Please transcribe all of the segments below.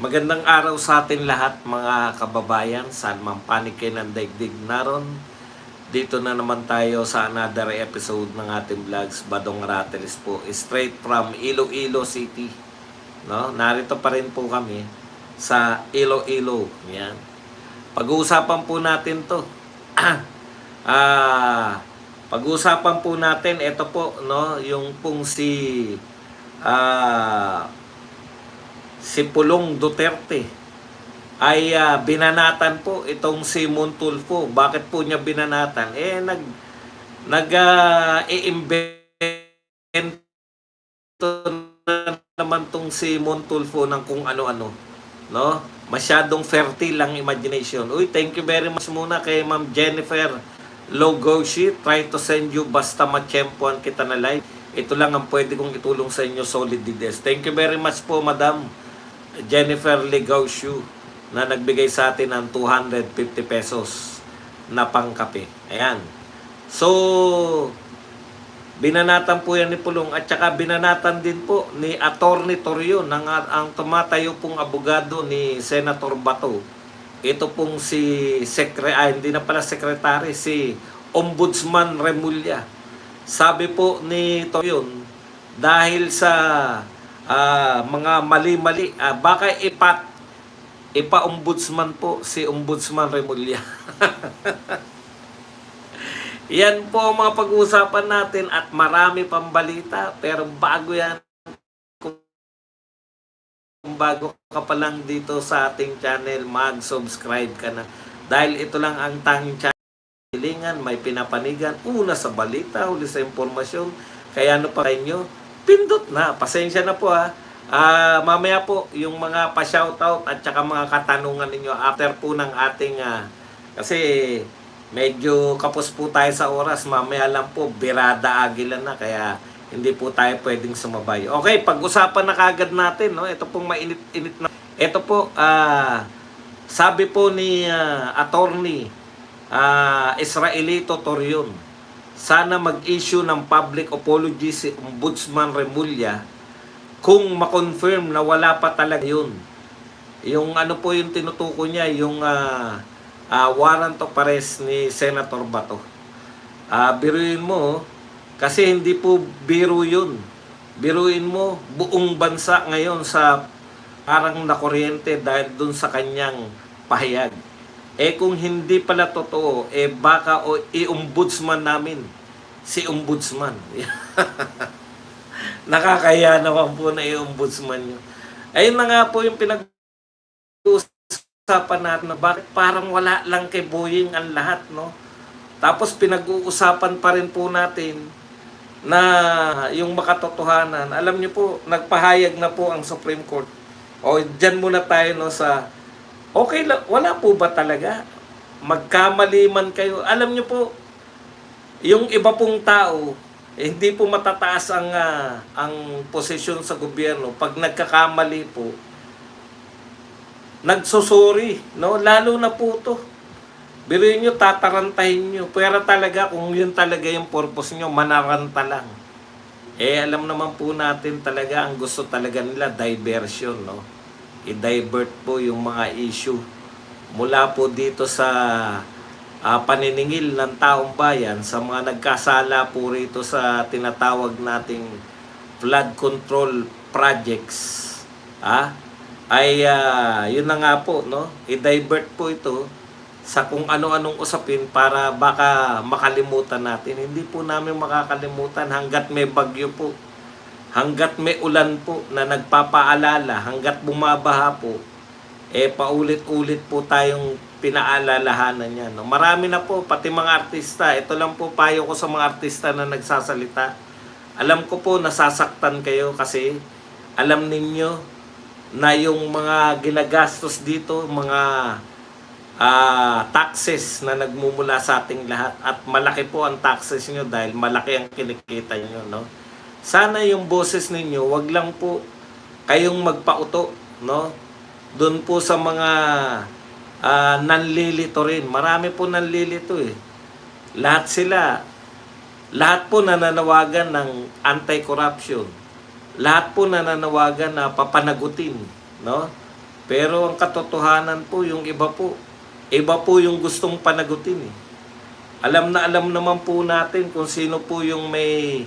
Magandang araw sa atin lahat mga kababayan, saan man panig kayo ng daigdig naron. Dito na naman tayo sa another episode ng ating vlogs, Badong Rattles po, straight from Iloilo City. No? Narito pa rin po kami sa Iloilo. Yan. Pag-uusapan po natin to. Pag-uusapan po natin, ito po, no, yung pong si Pulong Duterte ay binanatan po itong si Montulfo. Bakit po niya binanatan? I-invento na naman tong si Montulfo ng kung ano-ano, no? Masyadong fertile ang imagination. Uy, thank you very much muna kay Ma'am Jennifer Logoshi. Try to send you basta matsyempoan kita na live. Ito lang ang pwede kong itulong sa inyo, solid dides. Thank you very much po, Madam Jennifer Legoshu, na nagbigay sa atin ng 250 pesos na pangkape. Ayan. So, binanatan po yan ni Pulong at saka binanatan din po ni Attorney Torion, ang tumatayo pong abogado ni Senator Bato. Ito pong hindi na pala sekretary, si Ombudsman Remulla. Sabi po ni Torion, dahil sa mga mali-mali, baka ipa-ombudsman po si Ombudsman Remulla. Yan po ang mga pag-uusapan natin at marami pang balita. Pero bago yan, kung bago ka pa lang dito sa ating channel, mag-subscribe ka na. Dahil ito lang ang tanging channel. May pinapanigan, una sa balita, huli sa impormasyon. Kaya ano pa inyo? Pindot na. Pasensya na po mamaya po yung mga pa-shoutout at saka mga katanungan ninyo after po ng ating kasi medyo kapos po tayo sa oras. Mamaya lang po, birada agilan na. Kaya hindi po tayo pwedeng sumabay. Okay, pag-usapan na kagad natin. No? Ito pong mainit-init na. Ito po, sabi po ni Attorney Israelito Torion, sana mag-issue ng public apology si Ombudsman Remulla kung ma-confirm na wala pa talaga yun. Yung ano po yung tinutuko niya, yung warrant of arrest ni Senator Bato. Biruin mo, kasi hindi po biro yun. Biruin mo, buong bansa ngayon sa parang nakuryente dahil dun sa kanyang pahayag. Kung hindi pala totoo, baka i-ombudsman namin si Ombudsman. Nakakaya naman po na i-ombudsman nyo. Ayun na nga po yung pinag-uusapan natin na bakit parang wala lang kay Boying ang lahat, no? Tapos pinag-uusapan pa rin po natin na yung makatotohanan. Alam nyo po, nagpahayag na po ang Supreme Court. Dyan muna tayo, no, sa okay lang, wala po ba talaga? Magkamali man kayo. Alam nyo po, yung iba pong tao, hindi po matataas ang posisyon sa gobyerno. Pag nagkakamali po, nagsusuri, no? Lalo na po to. Biruin nyo, tatarantahin nyo. Pero talaga, kung yun talaga yung purpose nyo, manaranta lang. Alam naman po natin talaga, ang gusto talaga nila, diversion, no? I-divert po yung mga issue mula po dito sa paniningil ng taong bayan sa mga nagkasala po rito sa tinatawag nating flood control projects. Yun na nga po, no? I-divert po ito sa kung ano-anong usapin para baka makalimutan natin. Hindi po namin makakalimutan hanggat may bagyo po. Hanggat may ulan po na nagpapaalala, hanggat bumabaha po, paulit-ulit po tayong pinaalalahanan yan. No? Marami na po, pati mga artista. Ito lang po payo ko sa mga artista na nagsasalita. Alam ko po, nasasaktan kayo kasi alam ninyo na yung mga ginagastos dito, mga taxes na nagmumula sa ating lahat. At malaki po ang taxes nyo dahil malaki ang kinikita nyo, no? Sana yung boses ninyo, wag lang po kayong magpauto, no? Doon po sa mga nanlilito rin. Marami po nanlilito lahat po nananawagan ng anti-corruption. Lahat po nananawagan na papanagutin, no? Pero ang katotohanan po, yung iba po yung gustong panagutin eh. Alam na alam naman po natin kung sino po yung may,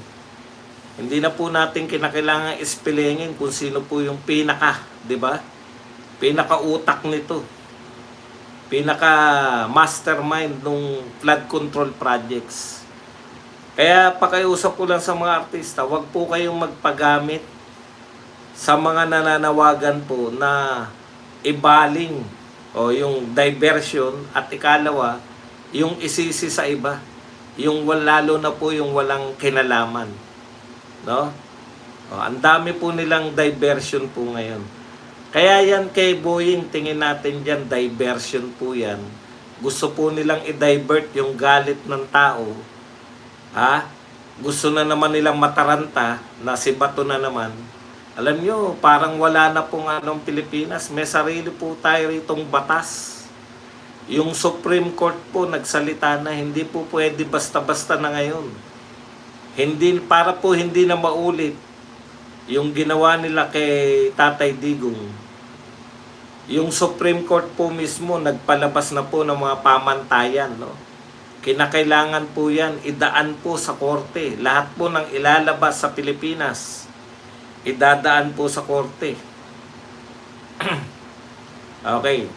hindi na po natin kinakailangan ispilengin kung sino po yung pinaka, di ba? Pinaka-utak nito. Pinaka-mastermind nung flood control projects. Kaya pakiusap ko lang sa mga artista, wag po kayong magpagamit sa mga nananawagan po na ibaling o yung diversion at ikalawa, yung isisi sa iba. Yung lalo na po yung walang kinalaman. No? O, ang dami po nilang diversion po ngayon. Kaya yan kay Boying, tingin natin dyan, diversion po yan. Gusto po nilang i-divert yung galit ng tao. Ha? Gusto na naman nilang mataranta na si Bato na naman. Alam nyo, parang wala na pong anong Pilipinas. May sarili po tayo ritong batas. Yung Supreme Court po nagsalita na hindi po pwede basta-basta na ngayon. Para po hindi na maulit yung ginawa nila kay Tatay Digong. Yung Supreme Court po mismo nagpalabas na po ng mga pamantayan, no? Kinakailangan po yan, idaan po sa korte. Lahat po ng ilalabas sa Pilipinas, idadaan po sa korte. Okay.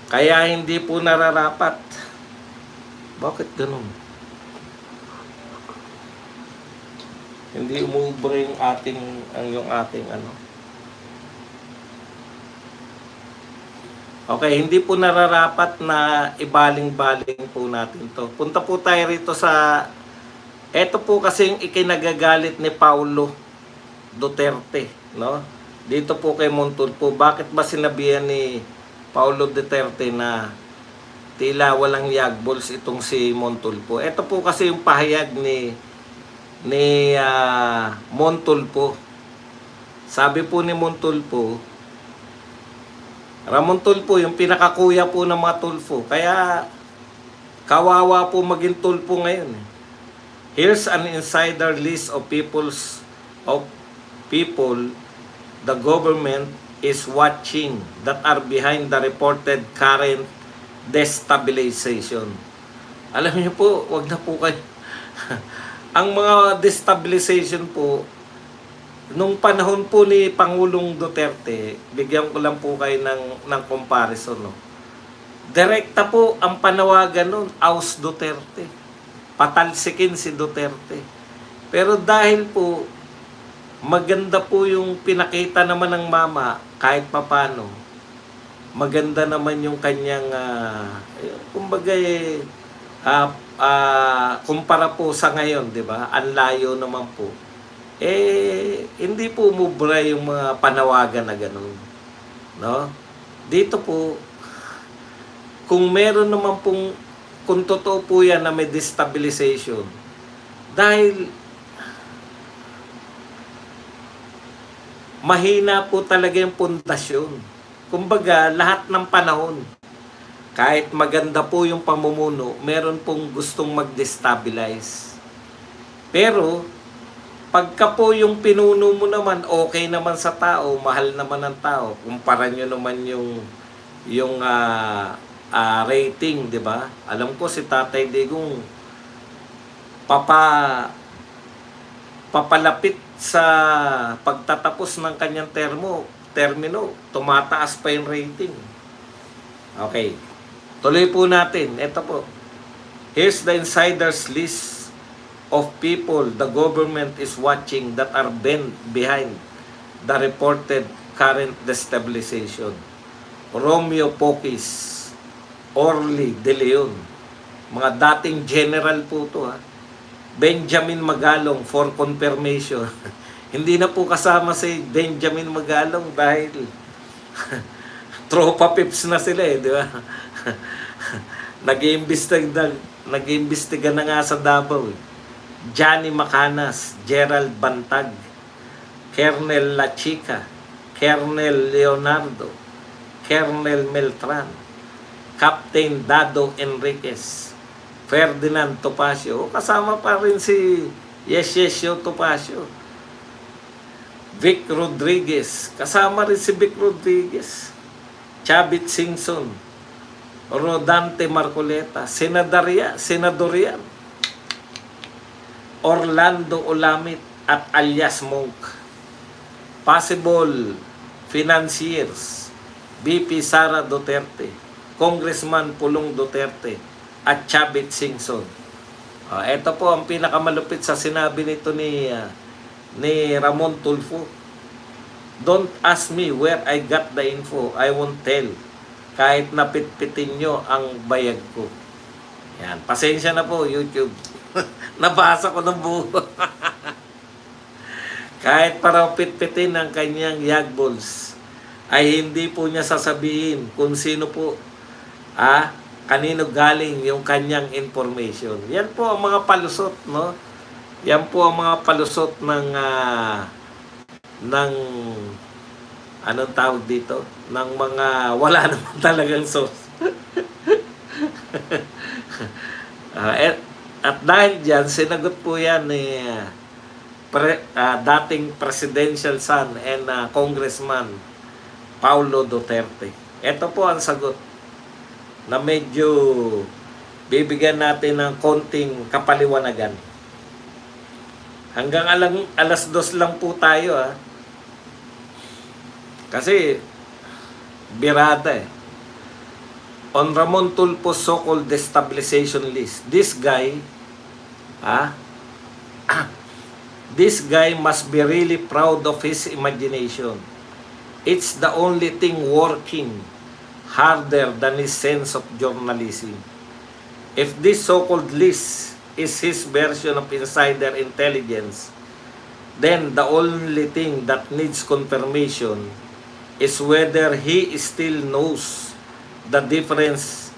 Kaya hindi po nararapat. Bakit ganun? Hindi umuubra yung ating ano. Okay, hindi po nararapat na ibaling-baling po natin to. Punta po tayo rito sa, eto po kasing ikinagagalit ni Paulo Duterte, no? Dito po kay Montulfo, bakit ba sinabihan ni Paulo Duterte na tila walang yagbols itong si Montulfo? Ito po kasi yung pahayag ni Montulfo. Sabi po ni Montulfo, Ramon Tulfo, yung pinakakuya po ng mga Tulfo. Kaya kawawa po maging Tulfo ngayon. Here's an insider list of people the government is watching that are behind the reported current destabilization. Alam niyo po, wag na po kayo. Ang mga destabilization po, nung panahon po ni Pangulong Duterte, bigyan ko lang po kayo ng comparison, no? Direkta po ang panawagan nun, Aus Duterte. Patalsikin si Duterte. Pero dahil po, maganda po yung pinakita naman ng mama, kahit papano, maganda naman yung kanyang, kumbaga kumpara po sa ngayon, di ba? Ang layo naman po. Hindi po umubra yung mga panawagan na gano'n. No? Dito po, kung meron naman pong, kung totoo po yan na may destabilization, dahil mahina po talaga yung pundasyon. Kumbaga, lahat ng panahon, kahit maganda po yung pamumuno, meron pong gustong mag-destabilize. Pero, pagka po yung pinuno mo naman, okay naman sa tao, mahal naman ng tao, kumpara nyo naman yung rating, di ba? Alam ko si Tatay Digong papalapit sa pagtatapos ng kanyang termino, tumataas pa yung rating. Okay. Tuloy po natin. Ito po. Here's the insiders list of people the government is watching that are behind the reported current destabilization. Romeo Pocis, Orly De Leon, mga dating general po to, ha. Benjamin Magalong for confirmation. Hindi na po kasama si Benjamin Magalong dahil tropa pips na sila di ba? Nag-iimbestiga na nga sa Davao. Johnny Macanas, Gerald Bantag, Kernel La Chica, Kernel Leonardo, Kernel Meltran, Captain Dado Enriquez, Ferdinand Topacio, kasama pa rin si Yesyo Topacio. Vic Rodriguez, kasama rin si Vic Rodriguez, Chavit Singson, Rodante Marcoleta, Senadorian, Orlando Olamit at alias Monk. Possible financiers, BP Sara Duterte, Congressman Pulong Duterte, at Chavit Singson. Ito po ang pinakamalupit sa sinabi nito ni Ramon Tulfo. Don't ask me where I got the info. I won't tell. Kahit napitpitin nyo ang bayag ko. Yan. Pasensya na po, YouTube. Nabasa ko ng buo. Kahit para pitpitin ang kanyang yagbols, ay hindi po niya sasabihin kung sino po, kanino galing yung kanyang information. Yan po ang mga palusot, no? Yan po ang mga palusot ng anong tawag dito? Ng mga wala naman talagang source. At dahil dyan, sinagot po yan ni dating presidential son and Congressman Paulo Duterte. Ito po ang sagot na medyo bibigyan natin ng konting kapaliwanagan. Hanggang alas 2 lang po tayo Kasi birada On Ramon Tulfo's so-called destabilization list, this guy this guy must be really proud of his imagination. It's the only thing working harder than his sense of journalism. If this so-called list is his version of insider intelligence, then the only thing that needs confirmation is whether he still knows the difference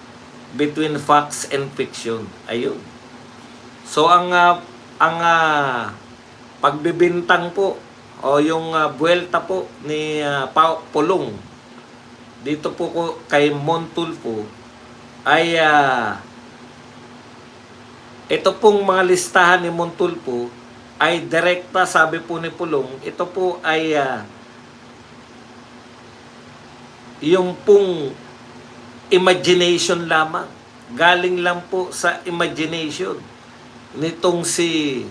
between facts and fiction. Ayun. So ang pagbibintang po o yung buwelta po ni Pulong dito po ko kay Montulfo ay ito pong mga listahan ni Montulfo ay direkta, sabi po ni Pulong, ito po ay yung pong imagination lamang, galing lang po sa imagination nitong si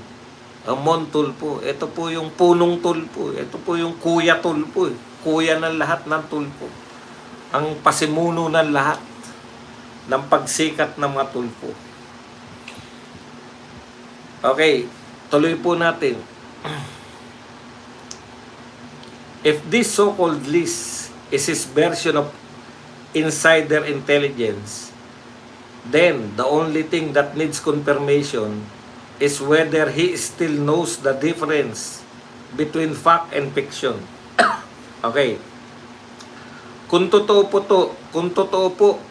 Montulfo. Ito po yung punong Tulfo, ito po yung kuya Tulfo, kuya ng lahat ng Tulfo, ang pasimuno ng lahat ng pagsikat ng mga Tulfo. Okay, tuloy po natin. If this so-called list is his version of insider intelligence, then the only thing that needs confirmation is whether he still knows the difference between fact and fiction. Okay. Kung totoo po,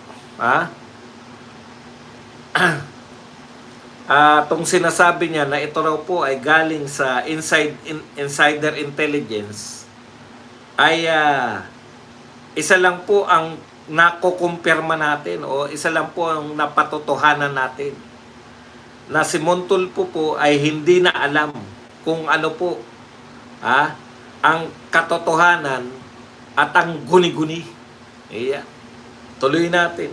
tong sinasabi niya na ito raw po ay galing sa insider intelligence, ay isa lang po ang nakukumpirma natin o isa lang po ang napatotohanan natin na si Montulfo po ay hindi na alam kung ano po ang katotohanan at ang guni-guni. Tuloy natin.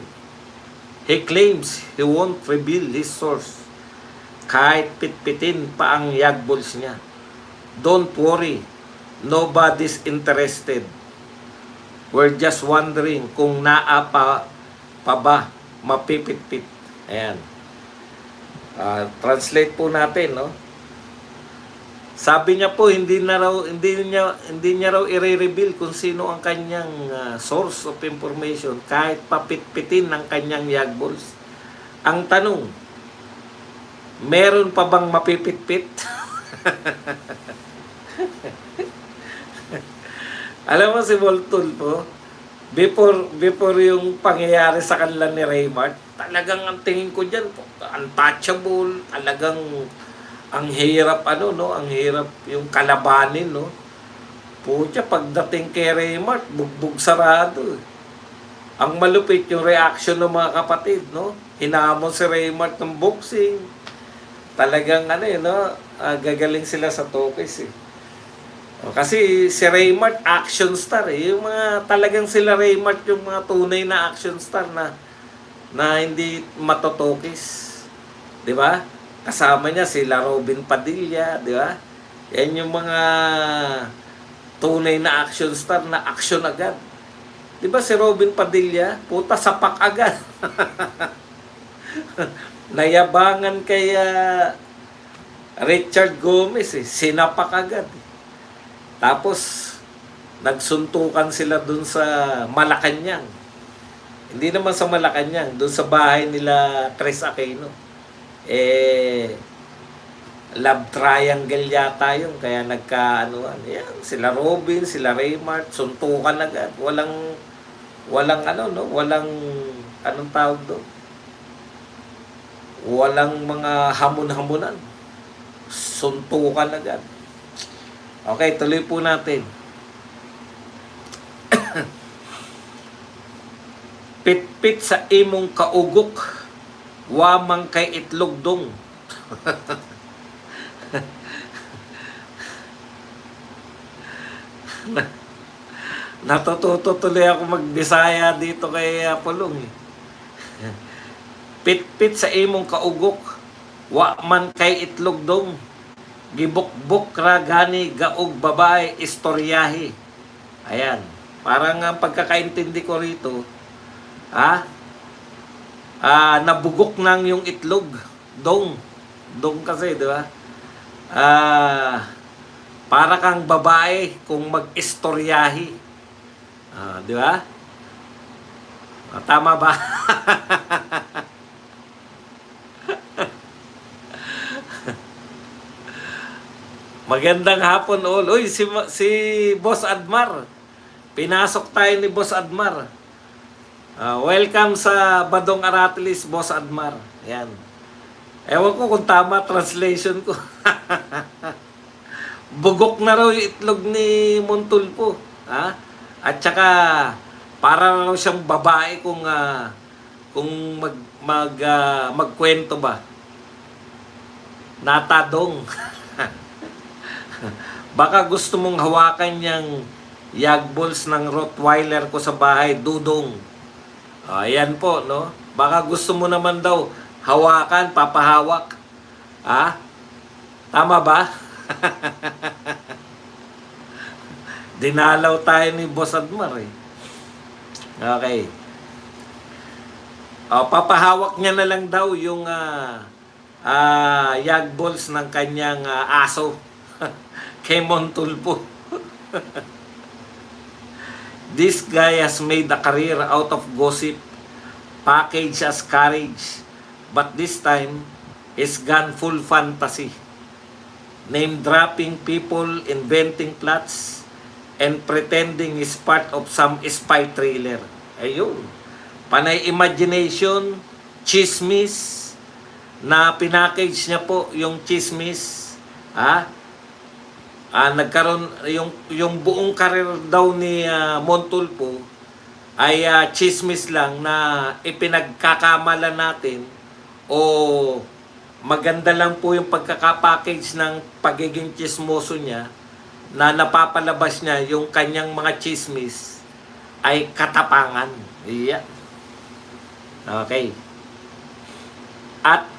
He claims he won't reveal his source kahit pitpitin pa ang yagbols niya. Don't worry, nobody's interested. We're just wondering kung naapa pa ba mapipitpit. Ayan. Translate po natin, no? Sabi niya po hindi niya raw i-reveal kung sino ang kanyang source of information kahit papitpitin ng kanyang yagbols. Ang tanong, meron pa bang mapipitpit? Alam mo si Montulfo, before yung pangyayari sa kanila ni Raymart, talagang ang tingin ko diyan, untouchable, talagang ang hirap ang hirap yung kalabanin, no. Pucha, pagdating kay Raymart, bugbog sarado. Ang malupit yung reaction ng mga kapatid, no. Hinamon si Raymart ng boxing. Talagang gagaling sila sa tokes . Kasi si Raymart, action star eh. Yung mga talagang sila Raymart, yung mga tunay na action star na hindi matotokis. 'Di ba? Kasama niya sila Robin Padilla, 'di ba? Yan yung mga tunay na action star na action agad. 'Di ba si Robin Padilla, puta sapak agad. Nayabangan kay Richard Gomez eh, sinapak agad. Tapos nagsuntukan sila dun sa Malacanang. Hindi naman sa Malacanang, dun sa bahay nila Chris Aquino. Love triangle yata yun, kaya nagkaanuan. Yan, sila Robin, sila Raymart, suntukan agad. Walang anong tawag doon? Walang mga hamon-hamunan. Suntukan agad. Okay, tuloy po natin. Pitpit sa imong kaugok, wamang kay itlog dong. Natututo tuloy ako magbisaya dito kay Pulong eh. Pitpit sa imong kaugok, wa man kay itlog dong. Gibukbok ra gani gaog babae istoryahi. Ayan. Parang ang pagkakaintindi ko rito, nabugok nang yung itlog. Dong kasi, di ba? Para kang babae kung mag-istoryahi. Di ba? Tama ba? Magandang hapon all. Uy, si Boss Admar. Pinasok tayo ni Boss Admar. Welcome sa Badong Aratilis, Boss Admar. Yan. Ewan ko kung tama translation ko. Bugok na raw yung itlog ni Montulpo. At saka, para raw siyang babae kung magkwento ba. Natadong. Baka gusto mong hawakan yung yagballs ng Rottweiler ko sa bahay, Dudong. Ayan po, no? Baka gusto mo naman daw hawakan, papahawak. Tama ba? Dinalaw tayo ni Boss Admar eh. Okay. Papahawak niya na lang daw yung yagballs ng kanyang aso. Kay Montulpo. This guy has made a career out of gossip, package as courage, but this time is gone full fantasy. Name-dropping people, inventing plots, and pretending is part of some spy thriller. Ayun. Panay imagination, chismis, na pinackage niya po yung chismis. Nagkaroon yung buong karir daw ni Montulpo ay chismis lang na ipinagkakamalan natin o maganda lang po yung pagkakapackage ng pagiging chismoso niya na napapalabas niya yung kanyang mga chismis ay katapangan. Yeah. Okay. At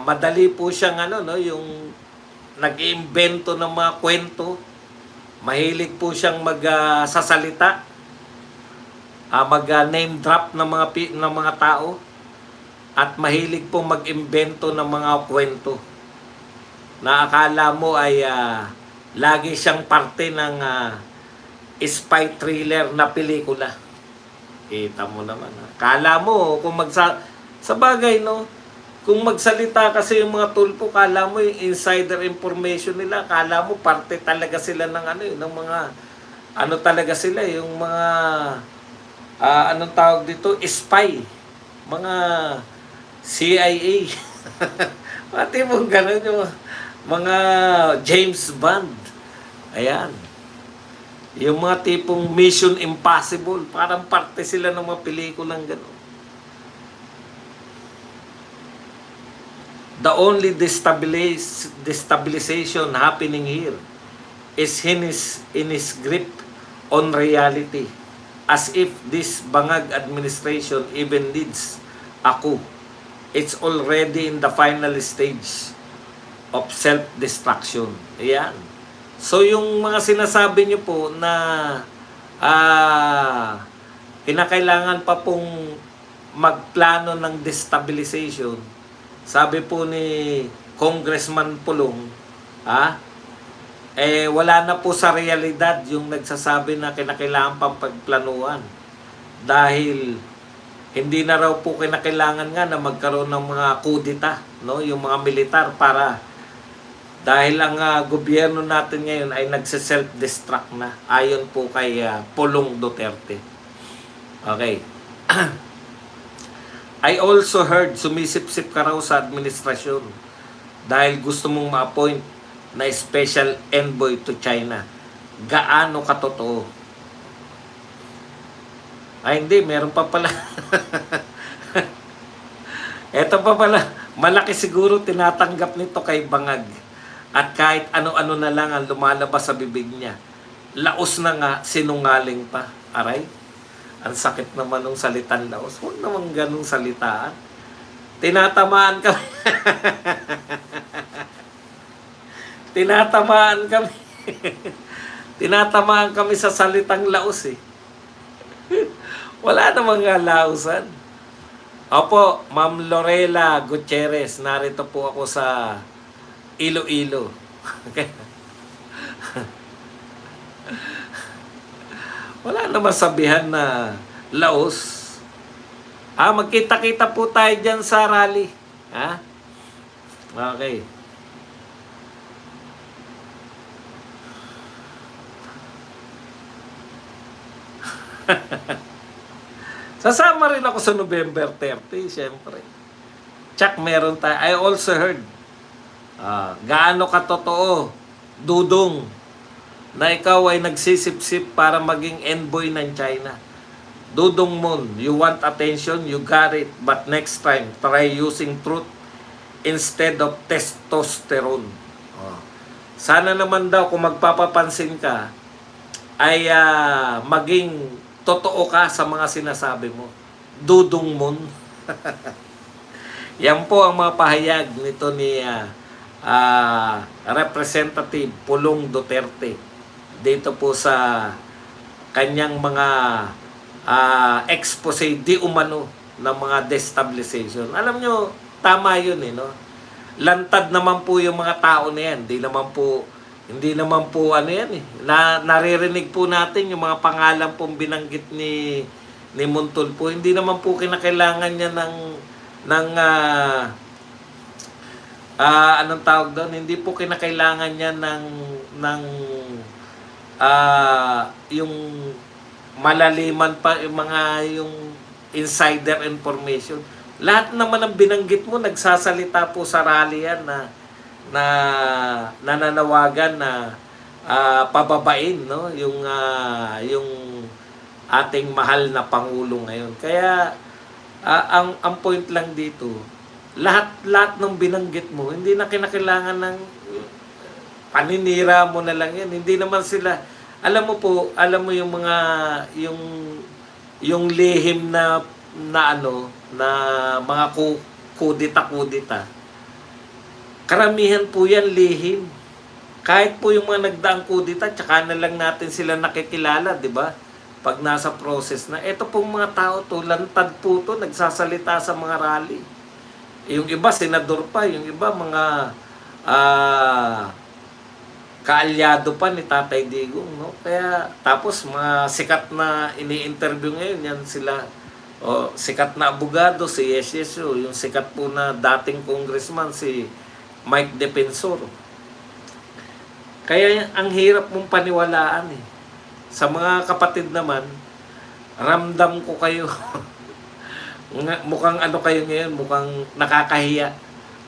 madali po siyang yung nag-iimbento ng mga kwento. Mahilig po siyang magsasalita, mag-name drop ng mga tao, at mahilig po mag-imbento ng mga kwento na akala mo ay lagi siyang parte ng spy thriller na pelikula. Kita mo naman. Akala mo kung sa bagay, no? Kung magsalita kasi yung mga tulpo, kala mo yung insider information nila, kala mo parte talaga sila ng ng mga talaga sila, yung mga anong tawag dito, spy, mga CIA. Pati mo gano'n yung mga James Bond. Ayan. Yung mga tipong Mission Impossible, parang parte sila ng mga pelikulang gano'n. The only destabilization happening here is in his grip on reality, as if this Bangag administration even needs a coup. It's already in the final stage of self-destruction. Ayan. So yung mga sinasabi niyo po na kinakailangan pa pong magplano ng destabilization, sabi po ni Congressman Pulong, wala na po sa realidad yung nagsasabi na kinakailangan pang pagplanuhan. Dahil hindi na raw po kinakailangan nga na magkaroon ng mga kudita, no? Yung mga militar para dahil ang gobyerno natin ngayon ay nagse-self-destruct na ayon po kay Pulong Duterte. Okay. I also heard sumisip-sip ka raw sa administrasyon dahil gusto mong ma-appoint na special envoy to China. Gaano katotoo? Ay hindi, meron pa pala. Eto pa pala, malaki siguro tinatanggap nito kay Bangag. At kahit ano-ano na lang ang lumalabas sa bibig niya. Laos na nga, sinungaling pa. Aray, ang sakit naman ng salitan laos. Huwag naman ganung salitaan. Tinatamaan kami. Tinatamaan kami. Tinatamaan kami sa salitang laos eh. Wala namang lausan. Opo, Ma'am Lorela Gutierrez, narito po ako sa Iloilo. Wala naman sabihan na laos. Magkita-kita po tayo dyan sa rally. Okay. Sasama rin ako sa November 30, syempre. Tsak, meron tayo. I also heard, gaano katotoo, Dudong, na ikaw ay nagsisip-sip para maging envoy ng China. Dudong Moon, you want attention, you got it. But next time, try using truth instead of testosterone. Sana naman daw kung magpapapansin ka, ay maging totoo ka sa mga sinasabi mo. Dudong Moon. Yan po ang mga pahayag nito ni Representative Pulong Duterte dito po sa kanyang mga expose di umano ng mga destabilization. Alam nyo, tama yun no? Lantad naman po yung mga tao na yan. Hindi naman po ano yan naririnig po natin yung mga pangalan pong binanggit ni Montol po. Hindi naman po kinakailangan niya anong tawag doon? Hindi po kinakailangan niya ng yung malaliman pa yung insider information. Lahat naman ng binanggit mo nagsasalita po sa rally yan na nananawagan na pababain yung ating mahal na pangulo ngayon. Kaya ang point lang dito, lahat ng binanggit mo hindi na kinakailangan ng paninira mo na lang yan. Hindi naman sila alam mo yung mga yung lihim na mga kudita. Karamihan po yan lihim. Kahit po yung mga nagdaang kudita, tsaka na lang natin sila nakikilala, di ba? Pag nasa process na. Ito pong mga tao to, lantad po to, nagsasalita sa mga rally. Yung iba, senador pa. Yung iba, mga kaalyado pa ni Tatay Digong. No? Kaya, tapos, mga sikat na ini-interview ngayon, yan sila. Sikat na abogado, si SSO. Yung sikat po na dating congressman, si Mike Defensor. Kaya ang hirap mong paniwalaan Sa mga kapatid naman, ramdam ko kayo. Mukhang ano kayo ngayon, mukhang nakakahiya.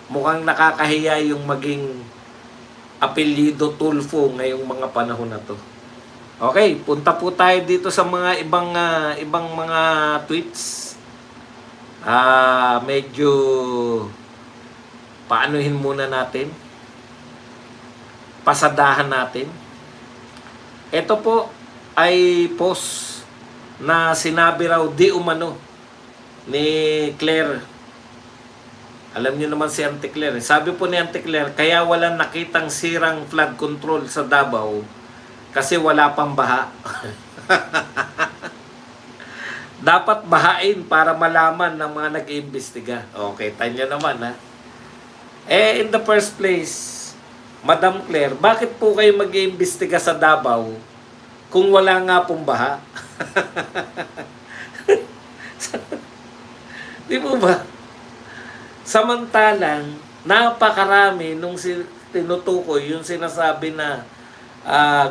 Mukhang nakakahiya yung maging apelyido Tulfo ngayong mga panahon na to. Okay, punta po tayo dito sa mga ibang mga tweets. Medyo Paanuhin muna natin. Pasadahan natin. Ito po ay post na sinabi raw di umano ni Claire. Alam niyo naman si Auntie Claire. Sabi po ni Auntie Claire, kaya walang nakitang sirang flood control sa Davao kasi wala pang baha. Dapat bahain para malaman ng mga nag-iimbestiga. Okay, tanya naman ha. In the first place, Madam Claire, bakit po kayo mag-iimbestiga sa Davao kung wala nga pong baha? Di mo ba? Samantalang, napakarami nung tinutukoy yung sinasabi na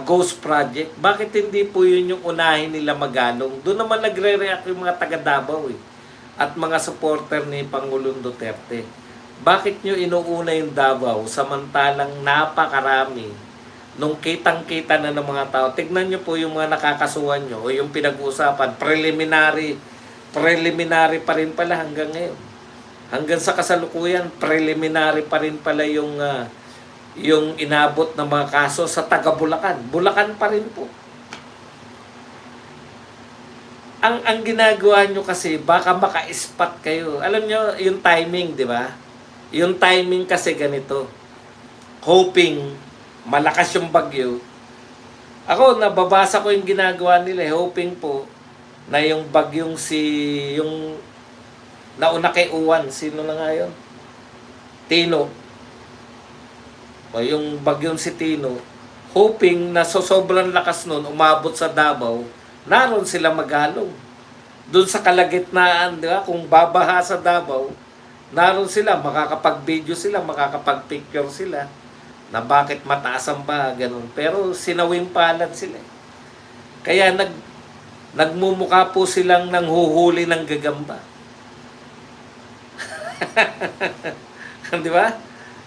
ghost project. Bakit hindi po yun yung unahin nila magalong? Doon naman nagre-react yung mga taga Davao at mga supporter ni Pangulong Duterte. Bakit nyo inuuna yung Davao samantalang napakarami nung kitang-kita na ng mga tao? Tignan nyo po yung mga nakakasuhan nyo o yung pinag-uusapan. Preliminary pa rin pala hanggang ngayon. Hanggang sa kasalukuyan, preliminary pa rin pala yung inabot ng mga kaso sa taga Bulacan. Bulacan pa rin po. Ang ginagawa nyo kasi, baka maka-spot kayo. Alam nyo, yung timing, di ba? Yung timing kasi ganito. Hoping, malakas yung bagyo. Ako, nababasa ko yung ginagawa nila. Hoping po, na yung bagyong yung nauna kay Uwan, sino na nga yun? Tino. O yung bagyong si Tino, hoping na sobrang lakas nun, umabot sa Davao, naroon sila magalong. Doon sa kalagitnaan, di ba? Kung babaha sa Davao, naroon sila, makakapag-video sila, makakapag-picture sila, na bakit mataas ang baha, ganun. Pero sinawing palad sila. Kaya nagmumukha po silang nanghuhuli ng gagamba. Di ba?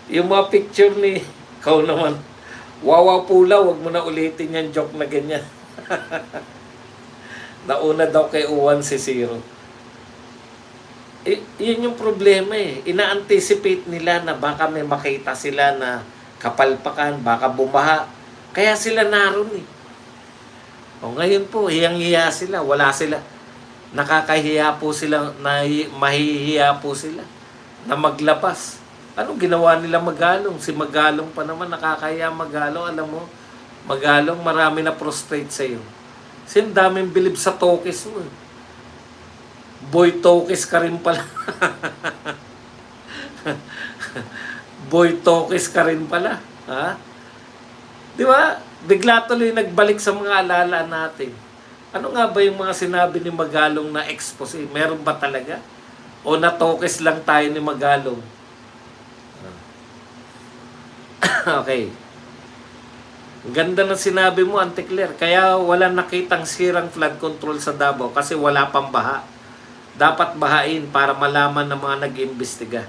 Yung mga picture ni ikaw naman, wawa pula, wag mo na ulitin yung joke na ganyan. Nauna daw kay Uwan si Zero. Yun yung problema Ina-anticipate nila na baka may makita sila na kapalpakan, baka bumaha. Kaya sila naroon O ngayon po, hiyang-hiya sila, wala sila. Nakakahiya po sila, mahihiya po sila na maglabas. Ano ginawa nila Magalong? Si Magalong pa naman, nakakaya Magalong. Alam mo, Magalong, marami na prostrate sa'yo. Kasi daming bilib sa tokis mo. Boy tokis ka rin pala. Boy tokis ka rin pala. Ha? Di ba? Bigla tuloy nagbalik sa mga alala natin. Ano nga ba yung mga sinabi ni Magalong na expose? Meron ba talaga? O natokis lang tayo ni Magalong? Okay. Ganda ng sinabi mo, Auntie Claire. Kaya wala nakitang sirang flood control sa Davao kasi wala pang baha. Dapat bahain para malaman ng mga nag-iimbestiga.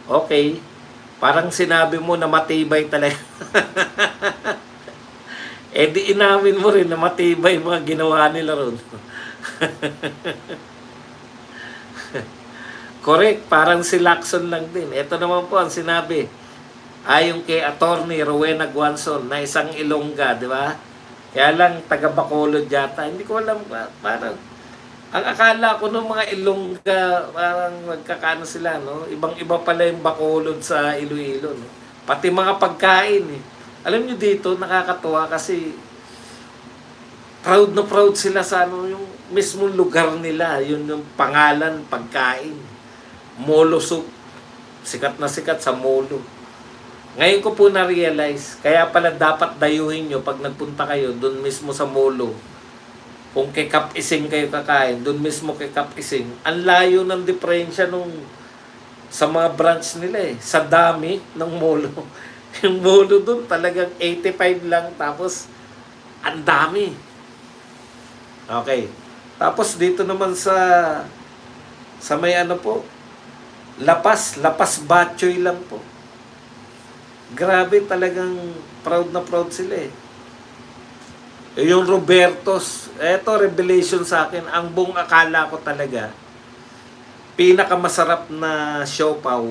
Okay. Parang sinabi mo na matibay talaga. Di inamin mo rin na matibay mga ginawa nila ron. Correct, parang si Lacson lang din. Ito naman po ang sinabi. Ayon kay Attorney Rowena Guanzon na isang Ilongga, di ba? Kaya lang taga Bacolod yata. Hindi ko alam, parang ang akala ko ng mga Ilongga, parang magkakano sila, no? Ibang-iba pala yung Bacolod sa Iloilo, no? Pati mga pagkain, Alam nyo dito, nakakatuwa kasi proud na proud sila sa yung mismong lugar nila, yun yung pangalan, pagkain. Molo soup. Sikat na sikat sa Molo. Ngayon ko po na-realize, kaya pala dapat dayuhin nyo pag nagpunta kayo doon mismo sa Molo. Kung kay Kap Ising kayo kakain, doon mismo kay Kap Ising, ang layo ng diferensya nung sa mga branch nila sa dami ng Molo. Yung Molo doon talagang 85 lang, tapos ang dami. Okay. Tapos dito naman sa may ano po, Lapas Batchoy lang po. Grabe, talagang proud na proud sila Yung Robertos, eto revelation sa akin, ang buong akala ko talaga, pinakamasarap na siopaw,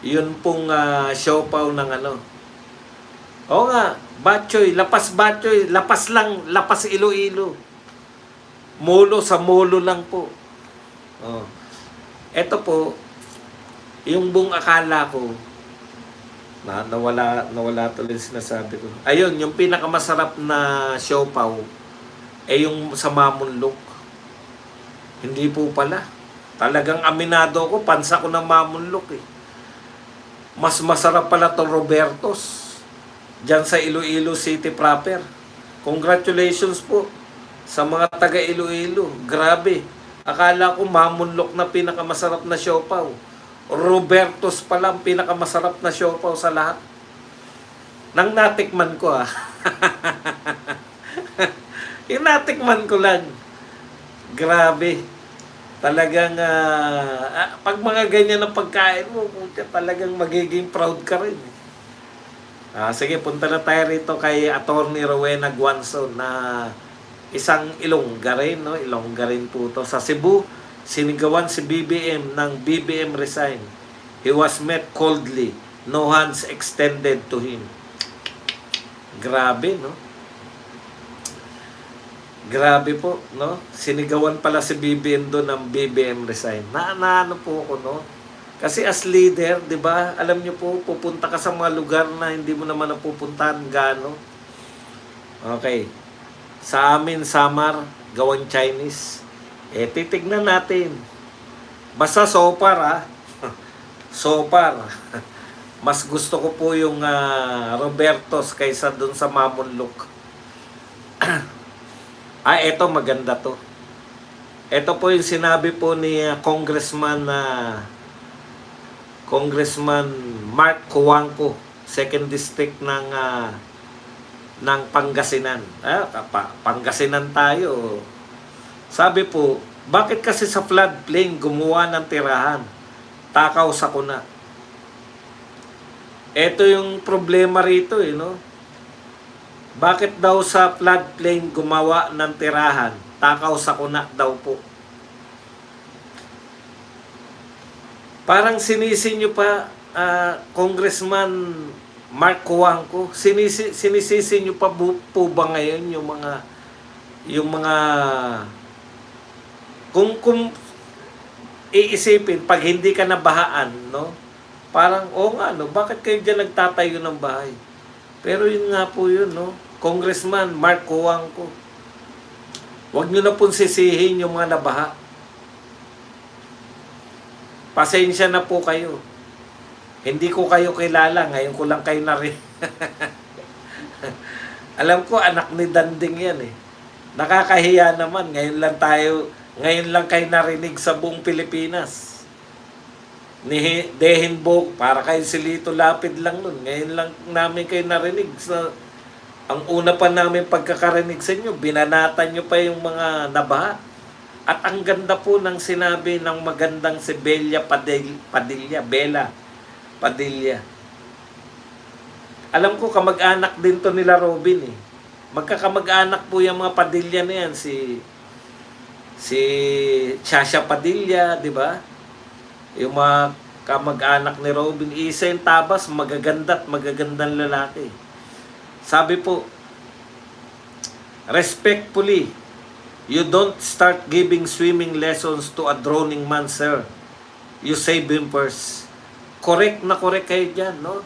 Yun pong siopaw ng ano. Oo nga, Batchoy, lapas Batchoy, lapas lang, lapas Iloilo. Molo sa molo lang po. Oh. Ito po, yung buong akala ko, nawala tuloy yung sinasabi ko. Ayun, yung pinakamasarap na siopaw, yung sa Mamunlok. Hindi po pala. Talagang aminado ko, pansa ko ng Mamunlok eh. Mas masarap pala to Robertos. Diyan sa Iloilo City proper. Congratulations po sa mga taga Iloilo. Grabe. Akala ko Mamunlok na pinakamasarap na siopaw. Robertos pala ang pinakamasarap na siopaw sa lahat. Nang natikman ko Yung natikman ko lang. Grabe. Talagang pag mga ganyan ang pagkain mo, talagang magiging proud ka rin. Sige, punta na tayo rito kay Attorney Rowena Guanzon na isang Ilongga rin, no? Ilongga rin po to. Sa Cebu, sinigawan si BBM ng BBM resign. He was met coldly. No hands extended to him. Grabe, no? Grabe po, no? Sinigawan pala si BBM doon ng BBM resign. Ano po ako, no? Kasi as leader, 'di ba? Alam niyo po, pupunta ka sa mga lugar na hindi mo naman napupuntahan gaano. Okay. Sa amin, Samar, gawang Chinese. Titignan natin. Basta so far, so far. Mas gusto ko po yung Robertos kaysa doon sa Mamunlok. Eto maganda to. Ito po yung sinabi po ni Congressman Mark Cojuangco, 2nd District ng Pangasinan. Pangasinan tayo. Sabi po, bakit kasi sa floodplain gumawa ng tirahan? Takaw sa kuna. Ito yung problema rito, no? Bakit daw sa floodplain gumawa ng tirahan? Takaw sa kuna daw po. Parang sinisi nyo pa, Congressman Mark Cojuangco, sinisisi nyo pa po ba ngayon yung mga kung iisipin, pag hindi ka nabahaan, no? Parang, nga, no? Bakit kayo dyan nagtatayo ng bahay? Pero yun nga po yun, no? Congressman Mark Cojuangco, huwag nyo na pong sisihin yung mga nabaha. Pasensya na po kayo. Hindi ko kayo kilala. Ngayon ko lang kayo narinig. Alam ko, anak ni Danding yan eh. Nakakahiya naman. Ngayon lang kayo narinig sa buong Pilipinas. Ni Dehenbok, para kayo si Lito Lapid lang nun. Ngayon lang namin kayo narinig. Ang una pa namin pagkakarinig sa inyo, binanatan nyo pa yung mga nabaha. At ang ganda po ng sinabi ng magandang si Bella Padilla. Alam ko kamag-anak din to nila Robin eh. Magkakamag-anak po yung mga Padilla na yan. Si Chasha Padilla, di ba? Yung mga kamag-anak ni Robin. Isa yung tabas, magagandang lalaki. Sabi po, respectfully, you don't start giving swimming lessons to a drowning man, sir. You save him first. Correct na correct kayo dyan, no?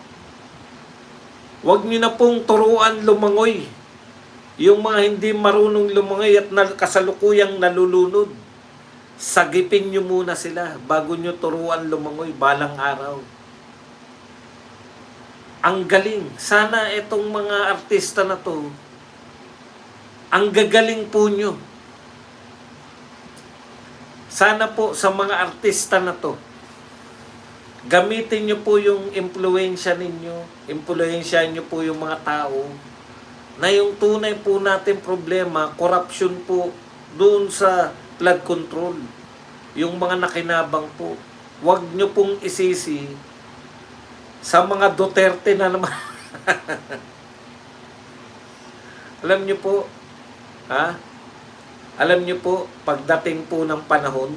Huwag nyo na pong turuan lumangoy. Yung mga hindi marunong lumangoy at kasalukuyang nalulunod. Sagipin nyo muna sila bago nyo turuan lumangoy balang araw. Ang galing. Sana itong mga artista na to, ang gagaling po nyo. Sana po sa mga artista na to, gamitin nyo po yung impluensya ninyo. Impluensya nyo po yung mga tao na yung tunay po natin problema, corruption po doon sa flood control. Yung mga nakinabang po. Huwag nyo pong isisi sa mga Duterte na naman. Alam nyo po, alam nyo po, pagdating po ng panahon,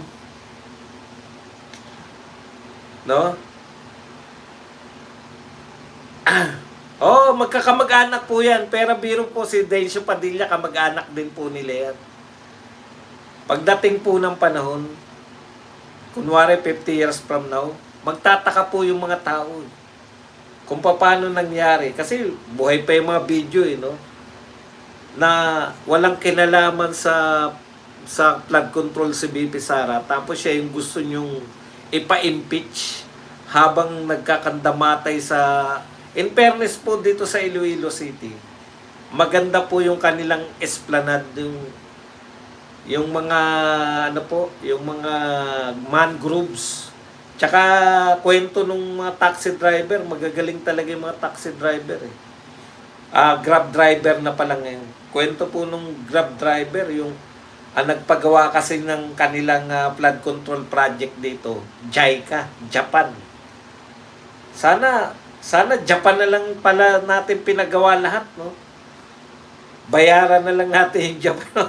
no? Oh, magkakamag-anak po yan. Pero biro po si Dencio Padilla, kamag-anak din po nila yan. Pagdating po ng panahon, kunwari 50 years from now, magtataka po yung mga tao kung paano nangyari. Kasi buhay pa yung mga video no? Na walang kinalaman sa flood control si BP Sara. Tapos siya yung gusto nyong ipa-impeach habang nagkakandamatay sa... In fairness po dito sa Iloilo City, maganda po yung kanilang esplanade, yung mga ano po, yung mga mangroves. Tsaka kwento nung mga taxi driver, magagaling talaga yung mga taxi driver eh. Grab driver na pala ngayon. Kwento po nung Grab driver, yung nagpagawa kasi ng kanilang flood control project dito, JICA, Japan. Sana Japan na lang pala natin pinagawa lahat, no? Bayaran na lang natin yung Japan.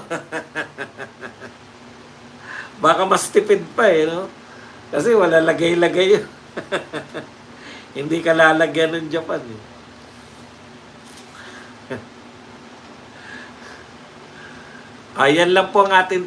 Baka mas tipid pa no? Kasi wala lagay-lagay yun. Hindi ka lalagyan ng Japan Ayan lang po ang ating